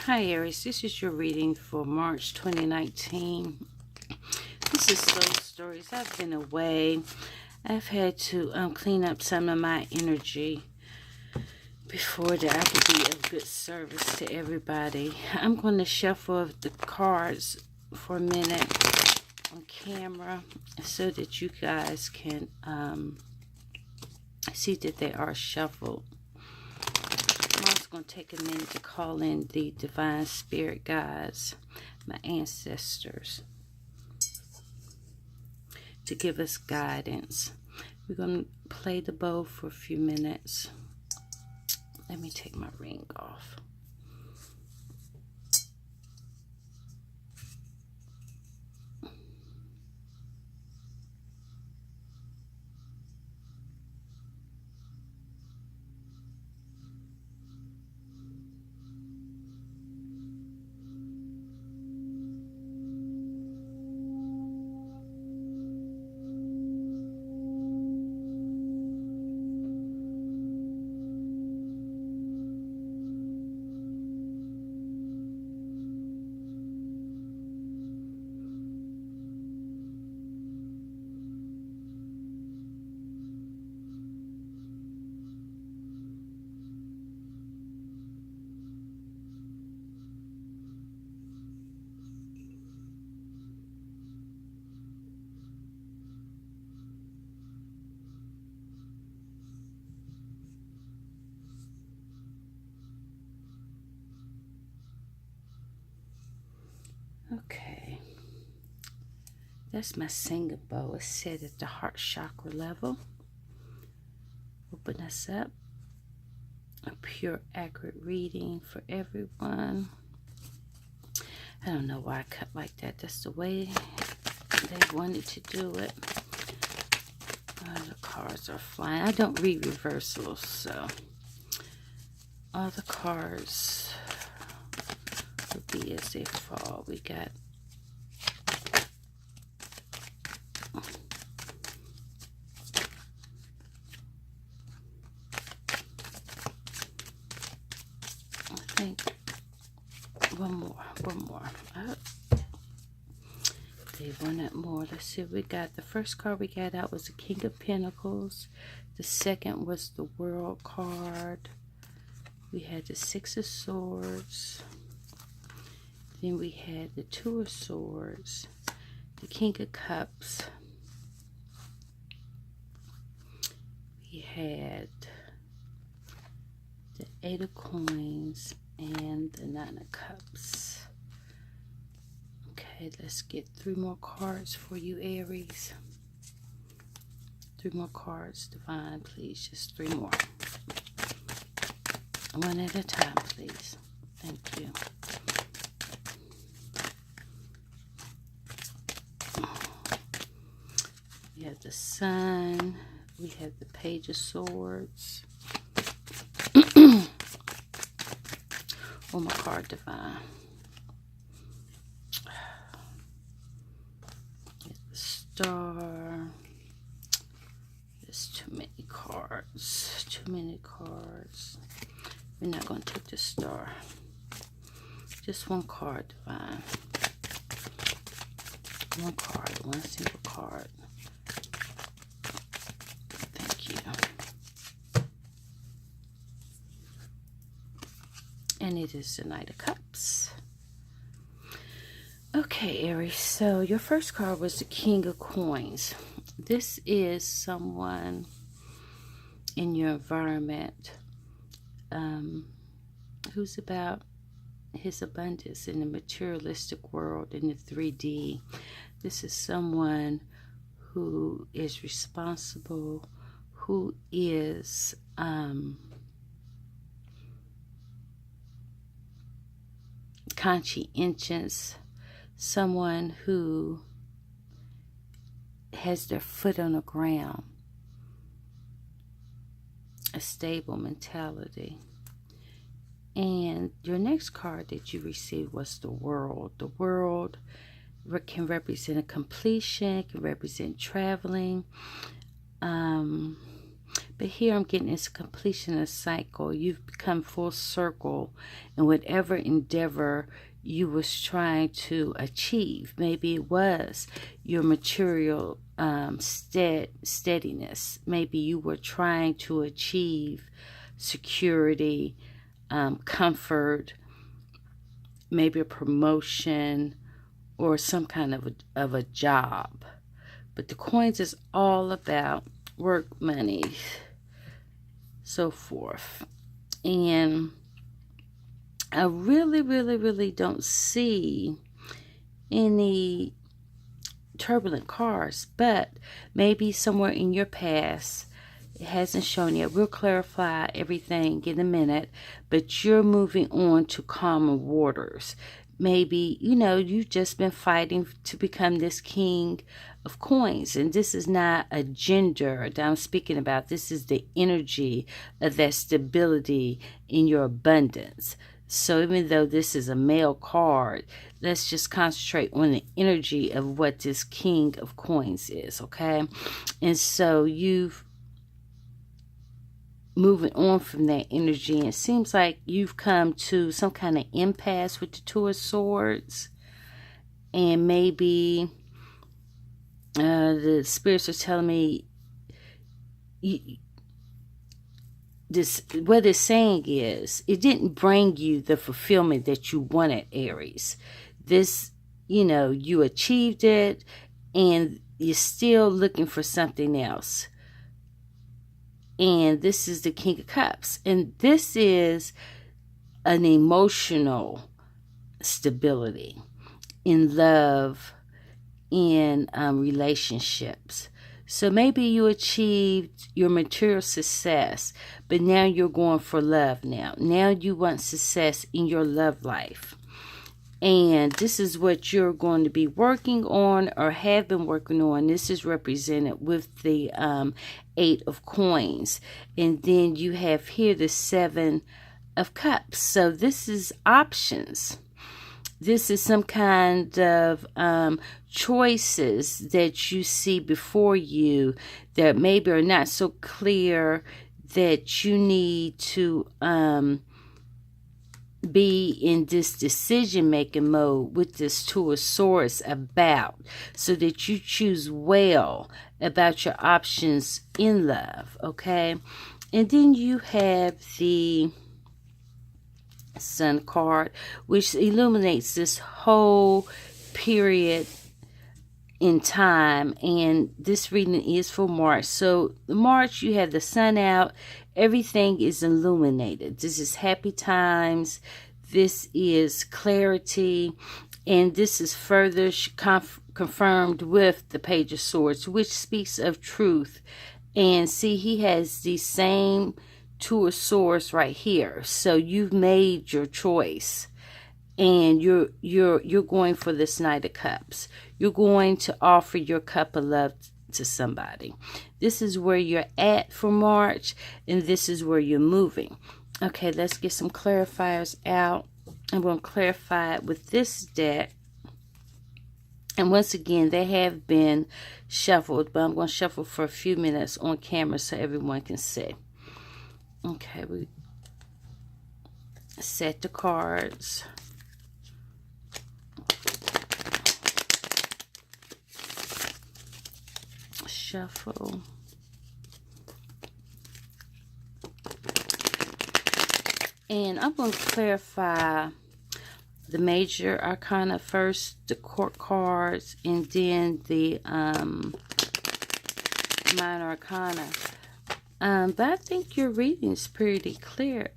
Hi Aries, this is your reading for March 2019. This is Soul Stories. I've been away. I've had to clean up some of my energy before that I could be of good service to everybody. I'm going to shuffle the cards for a minute on camera so that you guys can see that they are shuffled. I'm also going to take a minute to call in the divine spirit guides, my ancestors, to give us guidance. We're going to play the bow for a few minutes. Let me take my ring off. Okay. That's my singing bow. It's set at the heart chakra level. Open us up. A pure, accurate reading for everyone. I don't know why I cut like that. That's the way they wanted to do it. The cards are flying. I don't read reversals, so all the cards will be as they fall. We got I think one more. Oh, they wanted more. Let's see what we got. The first card we got out was the King of Pentacles. The second was the World card. We had the Six of Swords. Then we had the Two of Swords. The King of Cups. We had the Eight of Coins and the Nine of Cups. Okay, let's get 3 more cards for you, Aries. 3 more cards, Divine, please. Just 3 more. One at a time, please. Thank you. We have the Sun. We have the Page of Swords. One more card, Divine. The Star. There's too many cards. Too many cards. We're not going to take the Star. Just one card, Divine. One card. One single card. Thank you. And it is the Knight of Cups. Okay, Aries. So your first card was the King of Coins. This is someone in your environment who's about his abundance in the materialistic world, in the 3D. This is someone who is responsible, who is conscientious, someone who has their foot on the ground, a stable mentality. And your next card that you received was the World. The World can represent a completion, can represent traveling, But here I'm getting it's a completion of a cycle. You've become full circle in whatever endeavor you was trying to achieve. Maybe it was your material steadiness. Maybe you were trying to achieve security, comfort, maybe a promotion, or some kind of a job. But the coins is all about work, money, so forth. And I really don't see any turbulent cards, but maybe somewhere in your past it hasn't shown yet. We'll clarify everything in a minute, but you're moving on to calmer waters. Maybe, you've just been fighting to become this king of coins. And this is not a gender that I'm speaking about. This is the energy of that stability in your abundance. So even though this is a male card, let's just concentrate on the energy of what this king of coins is, okay? And so you've moving on from that energy, and it seems like you've come to some kind of impasse with the Two of Swords, and maybe the spirits are telling me what it's saying is it didn't bring you the fulfillment that you wanted, Aries. This, you achieved it, and you're still looking for something else. And this is the King of Cups. And this is an emotional stability in love, in relationships. So maybe you achieved your material success, but now you're going for love now. Now you want success in your love life. And this is what you're going to be working on or have been working on. This is represented with the 8 of coins. And then you have here the 7 of cups. So this is options. This is some kind of choices that you see before you that maybe are not so clear, that you need to be in this decision-making mode with this Two of Swords about, so that you choose well about your options in love, okay? And then you have the Sun card, which illuminates this whole period in time, and this reading is for March. So March, you have the sun out, everything is illuminated. This is happy times, this is clarity, and this is further confirmed with the Page of Swords, which speaks of truth. And see, he has the same Two of Swords right here. So you've made your choice, and you're going for this Knight of Cups. You're going to offer your cup of love to somebody. This is where you're at for March, and this is where you're moving. Okay, let's get some clarifiers out. I'm going to clarify it with this deck. And once again, they have been shuffled, but I'm going to shuffle for a few minutes on camera so everyone can see. Okay, we set the cards. Shuffle. And I'm going to clarify the major arcana first, the court cards, and then the minor arcana. But I think your reading is pretty clear,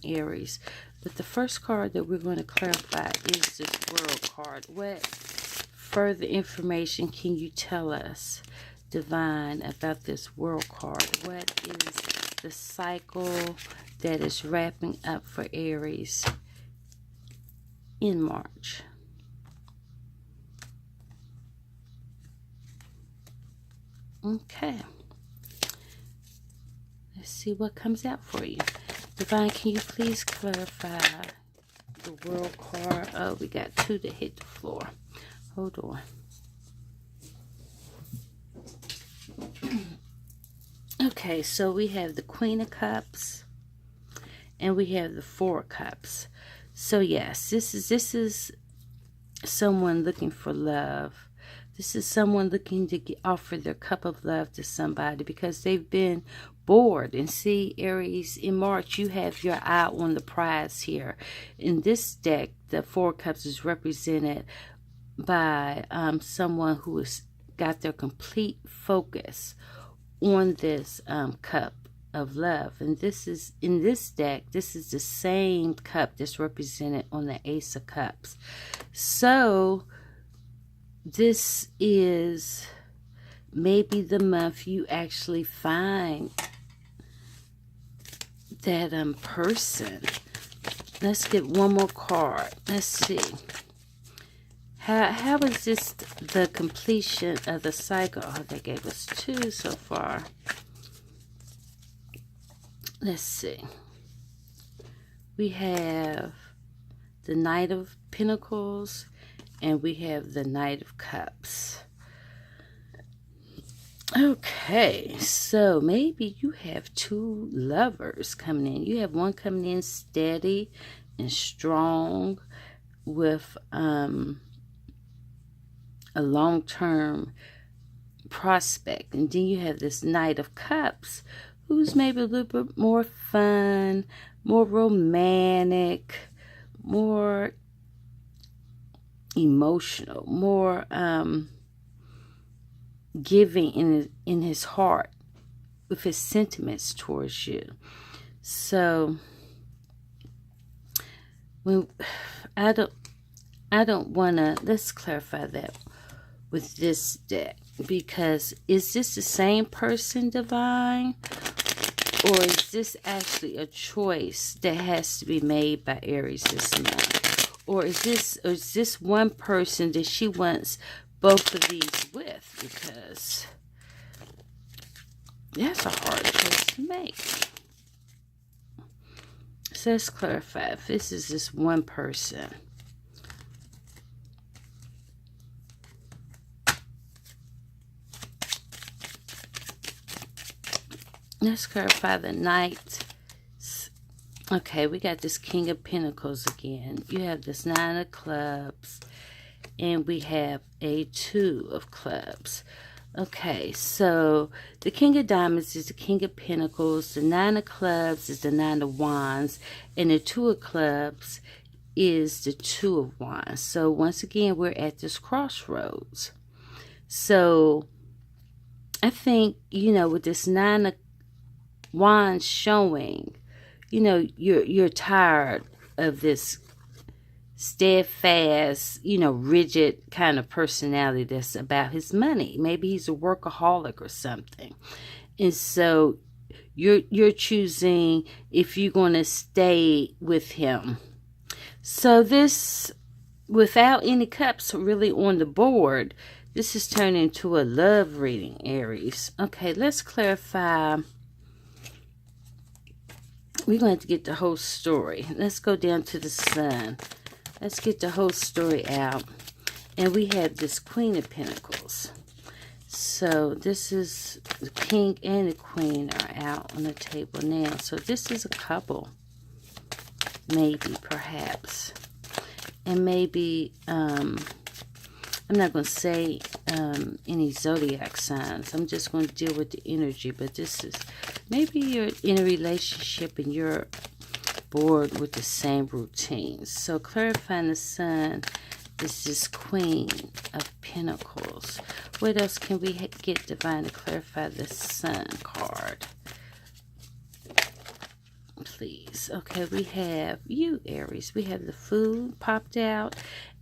Aries. But the first card that we're going to clarify is this World card. What further information can you tell us, Divine, about this World card? What is the cycle that is wrapping up for Aries in March? Okay. Let's see what comes out for you. Divine, can you please clarify the World card? Oh, we got 2 that hit the floor. Hold on. Okay. Okay, so we have the Queen of Cups and we have the Four of Cups. So yes, this is someone looking for love. This is someone looking to offer their cup of love to somebody because they've been bored. And see, Aries, in March, you have your eye on the prize here. In this deck, the Four of Cups is represented by someone who has got their complete focus on this cup of love. And this is, in this deck, this is the same cup that's represented on the Ace of Cups. So this is maybe the month you actually find that person. Let's get one more card. Let's see. How is this the completion of the cycle? Oh, they gave us two so far. Let's see. We have the Knight of Pentacles and we have the Knight of Cups. Okay, so maybe you have two lovers coming in. You have one coming in steady and strong with a long-term prospect. And then you have this Knight of Cups who's maybe a little bit more fun, more romantic, more emotional, more giving in his heart with his sentiments towards you. So when I don't want to, let's clarify that with this deck, because is this the same person, Divine, or is this actually a choice that has to be made by Aries this month? Or is this one person that she wants both of these with? Because that's a hard choice to make. So let's clarify if this is this one person. Let's clarify the Knight. Okay, we got this King of Pentacles again. You have this Nine of Clubs. And we have a Two of Clubs. Okay, so the King of Diamonds is the King of Pentacles. The Nine of Clubs is the Nine of Wands. And the Two of Clubs is the Two of Wands. So once again, we're at this crossroads. So I think, you know, with this Nine of Wands showing, you know, you're tired of this steadfast, you know, rigid kind of personality that's about his money. Maybe he's a workaholic or something. And so you're choosing if you're going to stay with him. So this, without any cups really on the board, this is turning into a love reading, Aries. Okay, let's clarify. We're going to have to get the whole story. Let's go down to the Sun. Let's get the whole story out. And we have this Queen of Pentacles. So this is the King and the Queen are out on the table now. So this is a couple. Maybe, perhaps. And maybe, I'm not going to say any zodiac signs. I'm just going to deal with the energy. But this is, maybe you're in a relationship and you're bored with the same routines. So clarifying the Sun is this Queen of Pentacles. What else can we get, Divine, to clarify the Sun card? Please. Okay, we have you, Aries. We have the Fool popped out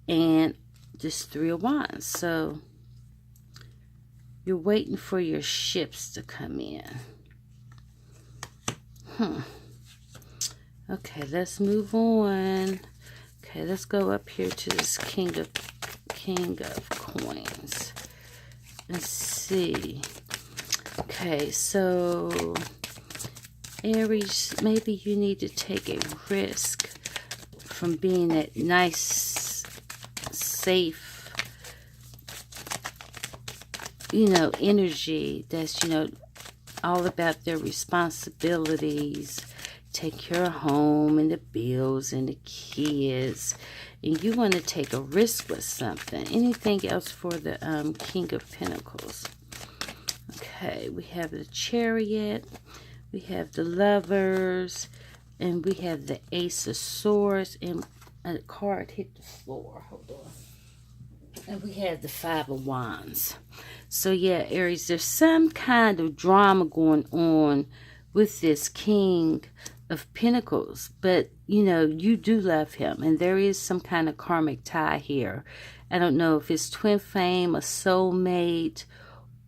and this Three of Wands. So you're waiting for your ships to come in. Okay, let's move on. Okay, let's go up here to this King of Coins. Let's see. Okay, so Aries, maybe you need to take a risk from being that nice, safe, you know, energy that's, you know, all about their responsibilities, take care of home and the bills and the kids, and you want to take a risk with something. Anything else for the King of Pentacles? Okay, we have the Chariot, we have the Lovers, and we have the Ace of Swords, and a card hit the floor. Hold on. And we have the Five of Wands. So yeah, Aries, there's some kind of drama going on with this King of Pentacles. But, you know, you do love him. And there is some kind of karmic tie here. I don't know if it's twin flame, a soulmate,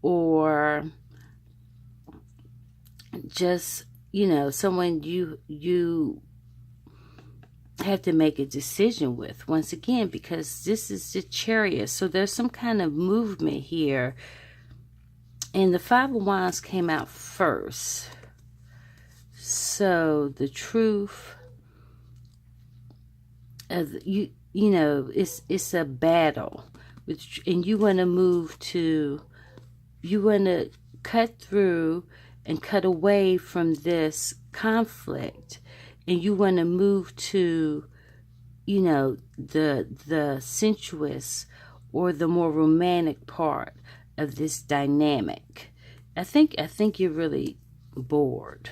or just, you know, someone you have to make a decision with, once again, because this is the Chariot. So there's some kind of movement here, and the Five of Wands came out first. So the truth of you know, it's a battle, and you want to move to, you want to cut through and cut away from this conflict. And you want to move to, you know, the sensuous or the more romantic part of this dynamic. I think you're really bored,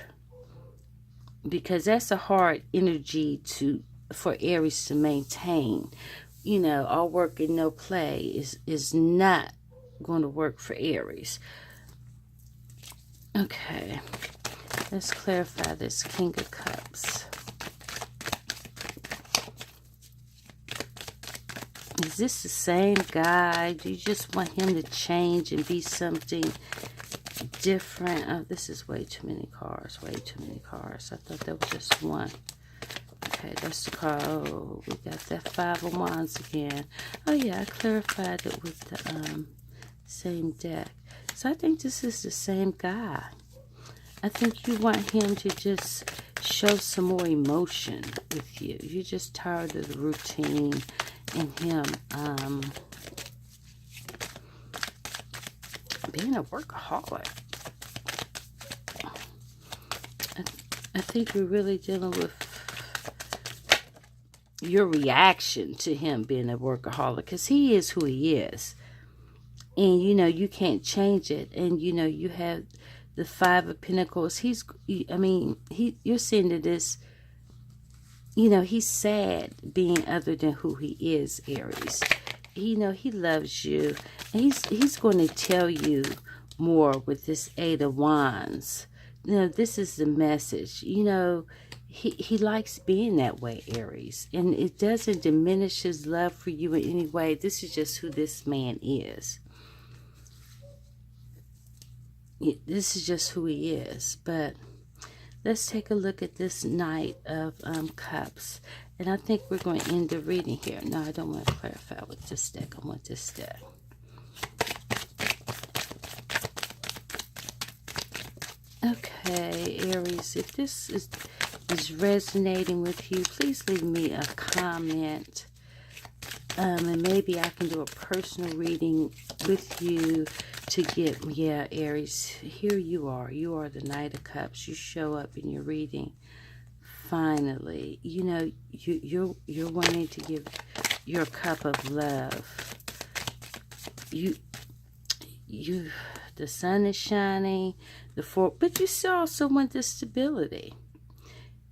because that's a hard energy for Aries to maintain. You know, all work and no play is not going to work for Aries. Okay. Let's clarify this King of Cups. Is this the same guy? Do you just want him to change and be something different? Oh, this is way too many cards. Way too many cards. I thought that was just one. Okay, that's the card. Oh, we got that Five of Wands again. Oh, yeah, I clarified it with the same deck. So I think this is the same guy. I think you want him to just show some more emotion with you. You're just tired of the routine and him being a workaholic. I think you're really dealing with your reaction to him being a workaholic, because he is who he is. And, you know, you can't change it. And, you know, you have the Five of Pentacles. You're seeing that this, you know, he's sad being other than who he is, Aries. You know, he loves you. And he's going to tell you more with this Eight of Wands. You know, this is the message. You know, he likes being that way, Aries. And it doesn't diminish his love for you in any way. This is just who this man is. This is just who he is. But let's take a look at this Knight of Cups. And I think we're going to end the reading here. No, I don't want to clarify with this deck. I want this deck. Okay, Aries, if this is resonating with you, please leave me a comment. And maybe I can do a personal reading with you to get, yeah, Aries, here you are. You are the Knight of Cups. You show up in your reading. Finally, you know, you're wanting to give your cup of love. The sun is shining, but you also want the stability.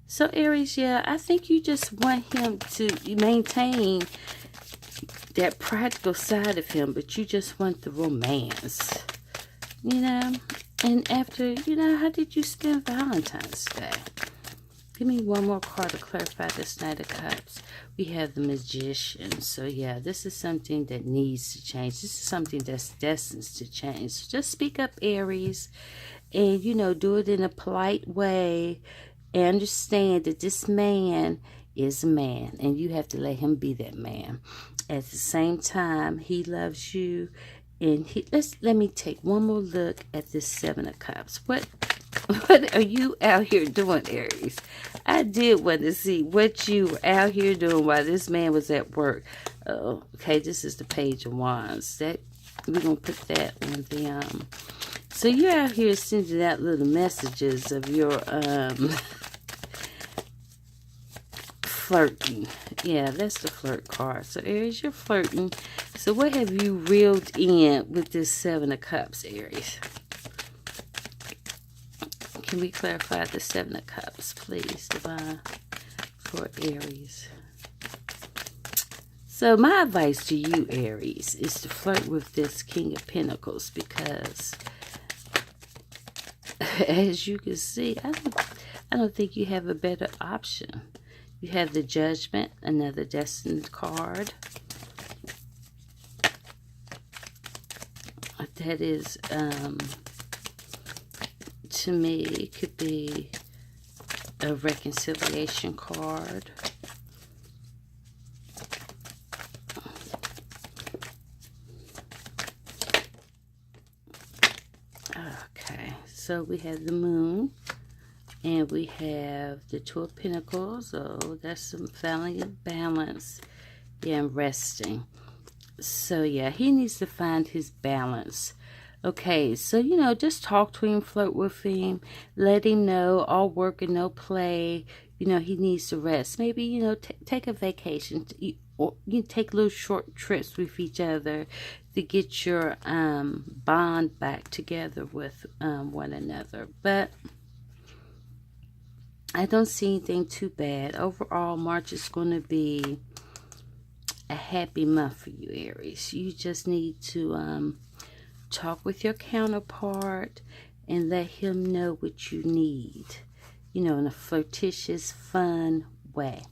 So Aries, yeah, I think you just want him to maintain that practical side of him, but you just want the romance, you know. And after, you know, how did you spend Valentine's Day? Give me one more card to clarify this Knight of Cups. We have the Magician. So, yeah, this is something that needs to change. This is something that's destined to change. So just speak up, Aries. And, you know, do it in a polite way. And understand that this man is a man. And you have to let him be that man. At the same time, he loves you. And let me take one more look at this Seven of Cups. What are you out here doing, Aries? I did want to see what you were out here doing while this man was at work. Okay, this is the Page of Wands. We're gonna put that on the So you're out here sending out little messages of your flirting. Yeah, that's the flirt card. So Aries, you're flirting. So what have you reeled in with this Seven of Cups, Aries? Can we clarify the Seven of Cups, please, Divine, for Aries? So my advice to you, Aries, is to flirt with this King of Pentacles, because as you can see, I don't think you have a better option. You have the Judgment, another destined card. That is, to me, it could be a reconciliation card. Okay, so we have the Moon, and we have the Two of Pentacles. Oh, that's some family balance. Yeah, and resting. So yeah, he needs to find his balance. Okay, so you know, just talk to him, flirt with him, let him know all work and no play. You know, he needs to rest. Maybe, you know, take a vacation, or you take little short trips with each other to get your bond back together with one another. But I don't see anything too bad. Overall, March is going to be a happy month for you, Aries. You just need to talk with your counterpart and let him know what you need, you know, in a flirtatious, fun way.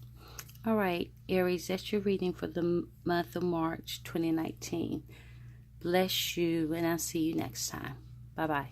All right, Aries, that's your reading for the month of March 2019. Bless you, and I'll see you next time. Bye-bye.